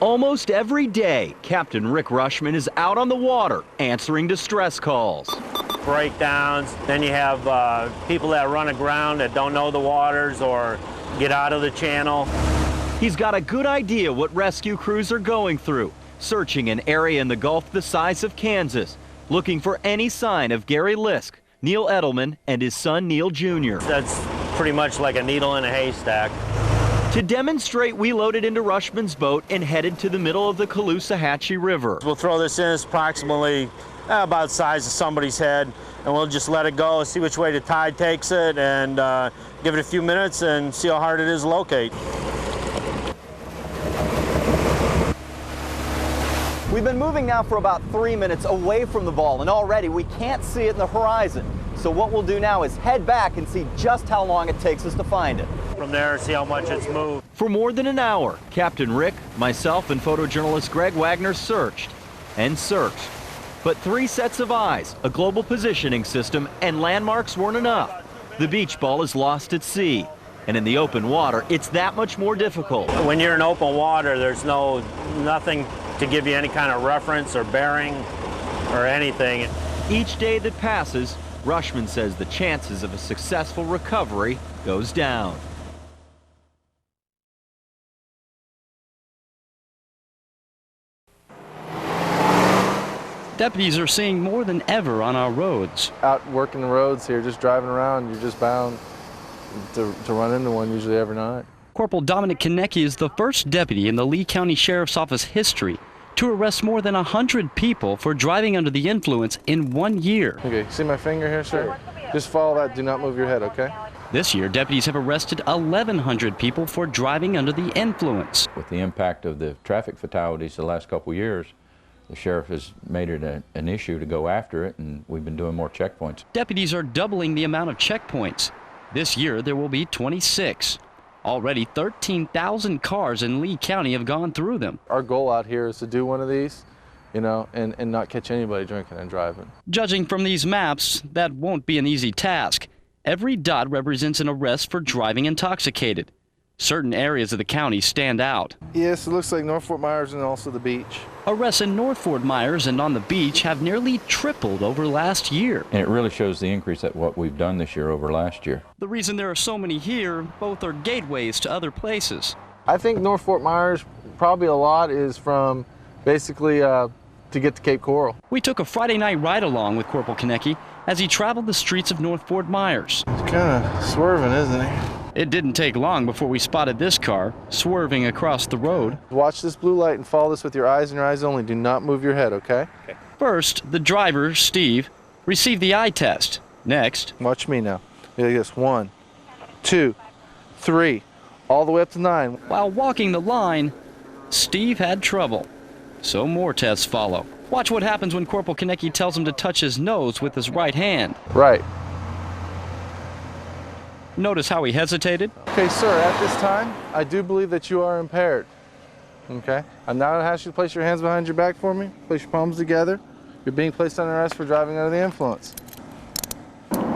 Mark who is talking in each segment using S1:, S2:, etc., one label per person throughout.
S1: Almost every day, Captain Rick Rushman is out on the water answering distress calls.
S2: Breakdowns, then you have people that run aground that don't know the waters or get out of the channel.
S1: He's got a good idea what rescue crews are going through, searching an area in the Gulf the size of Kansas, looking for any sign of Gary Lisk, Neil Edelman, and his son Neil Jr.
S2: That's pretty much like a needle in a haystack.
S1: To demonstrate, we loaded into Rushman's boat and headed to the middle of the Caloosahatchee River.
S2: We'll throw this in. It's approximately about the size of somebody's head, and we'll just let it go, see which way the tide takes it, and give it a few minutes and see how hard it is to locate.
S3: We've been moving now for about 3 minutes away from the ball, and already we can't see it in the horizon. So what we'll do now is head back and see just how long it takes us to find it.
S2: From there, see how much it's moved.
S1: For more than an hour, Captain Rick, myself, and photojournalist Greg Wagner searched and searched. But 3 sets of eyes, a global positioning system, and landmarks weren't enough. The beach ball is lost at sea, and in the open water, it's that much more difficult.
S2: When you're in open water, there's nothing to give you any kind of reference or bearing or anything.
S1: Each day that passes, Rushman says the chances of a successful recovery goes down.
S4: Deputies are seeing more than ever on our roads.
S5: Out working the roads here, just driving around, you're just bound to run into one usually every night.
S4: Corporal Dominic Konecki is the first deputy in the Lee County Sheriff's Office history to arrest more than 100 people for driving under the influence in 1 year.
S5: Okay, see my finger here, sir? Just follow that, do not move your head, okay?
S4: This year, deputies have arrested 1,100 people for driving under the influence.
S6: With the impact of the traffic fatalities the last couple of years, the sheriff has made it an issue to go after it, and we've been doing more checkpoints.
S4: Deputies are doubling the amount of checkpoints. This year, there will be 26. Already 13,000 cars in Lee County have gone through them.
S5: Our goal out here is to do one of these, you know, and not catch anybody drinking and driving.
S4: Judging from these maps, that won't be an easy task. Every dot represents an arrest for driving intoxicated. Certain areas of the county stand out.
S5: Yes, it looks like North Fort Myers and also the beach.
S4: Arrests in North Fort Myers and on the beach have nearly tripled over last year.
S6: And it really shows the increase at what we've done this year over last year.
S4: The reason there are so many here, both are gateways to other places.
S5: I think North Fort Myers, probably a lot is from basically to get to Cape Coral.
S4: We took a Friday night ride along with Corporal Konecki as he traveled the streets of North Fort Myers.
S5: It's kind of swerving, isn't it?
S4: It didn't take long before we spotted this car swerving across the road.
S5: Watch this blue light and follow this with your eyes and your eyes only. Do not move your head, okay?
S4: First, the driver, Steve, received the eye test. Next,
S5: watch me now. Like this, 1, 2, 3, all the way up to 9.
S4: While walking the line, Steve had trouble. So more tests follow. Watch what happens when Corporal Konecki tells him to touch his nose with his right hand.
S5: Right.
S4: Notice how he hesitated?
S5: Okay, sir, at this time, I do believe that you are impaired. Okay? I'm now going to ask you to place your hands behind your back for me. Place your palms together. You're being placed under arrest for driving under the influence.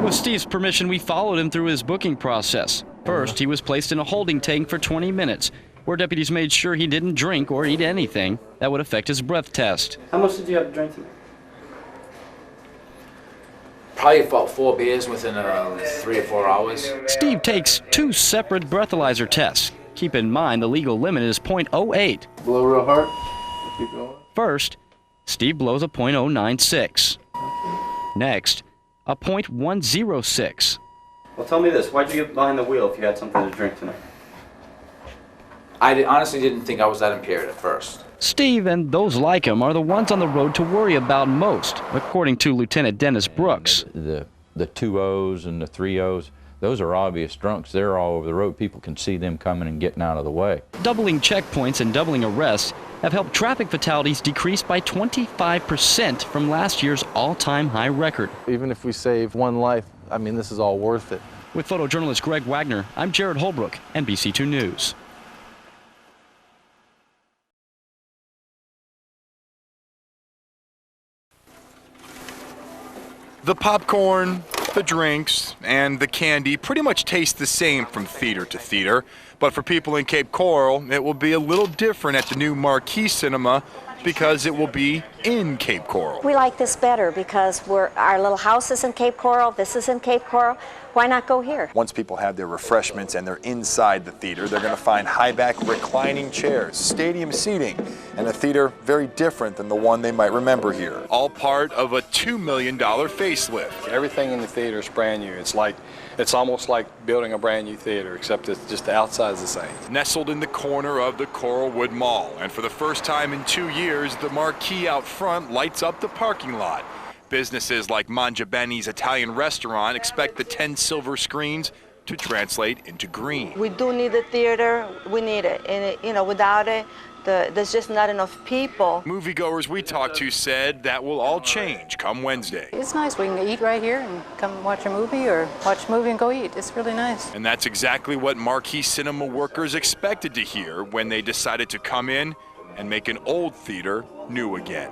S4: With Steve's permission, we followed him through his booking process. First, he was placed in a holding tank for 20 minutes, where deputies made sure he didn't drink or eat anything that would affect his breath test.
S7: How much did you have to drink tonight?
S8: Probably about 4 beers within 3 or 4 hours.
S4: Steve takes 2 separate breathalyzer tests. Keep in mind the legal limit is .08.
S5: Blow real hard. Keep going.
S4: First, Steve blows a .096. Next, a .106.
S7: Well, tell me this. Why'd you get behind the wheel if you had something to drink tonight?
S8: I honestly didn't think I was that impaired at first.
S4: Steve and those like him are the ones on the road to worry about most, according to Lieutenant Dennis Brooks.
S6: The 2 O's and the 3 O's, those are obvious drunks. They're all over the road. People can see them coming and getting out of the way.
S4: Doubling checkpoints and doubling arrests have helped traffic fatalities decrease by 25% from last year's all-time high record.
S5: Even if we save one life, I mean, this is all worth it.
S4: With photojournalist Greg Wagner, I'm Jared Holbrook, NBC2 News.
S9: The popcorn, the drinks and the candy pretty much taste the same from theater to theater, but for people in Cape Coral, it will be a little different at the new Marquee Cinema because it will be in Cape Coral.
S10: We like this better because our little house is in Cape Coral, this is in Cape Coral. Why not go here?
S11: Once people have their refreshments and they're inside the theater, they're going to find high-back reclining chairs, stadium seating, and a theater very different than the one they might remember here.
S9: All part of a $2 million facelift.
S12: Everything in the theater is brand new. It's almost like building a brand new theater, except it's just the outside is the same.
S9: Nestled in the corner of the Coralwood Mall, and for the first time in 2 years, the marquee out front lights up the parking lot. Businesses like Mangia Beni's Italian restaurant expect the 10 silver screens to translate into green.
S13: We do need a theater. We need it. And, without it, there's just not enough people.
S9: Moviegoers we talked to said that will all change come Wednesday.
S14: It's nice. We can eat right here and come watch a movie or watch a movie and go eat. It's really nice.
S9: And that's exactly what Marquee Cinema workers expected to hear when they decided to come in and make an old theater new again.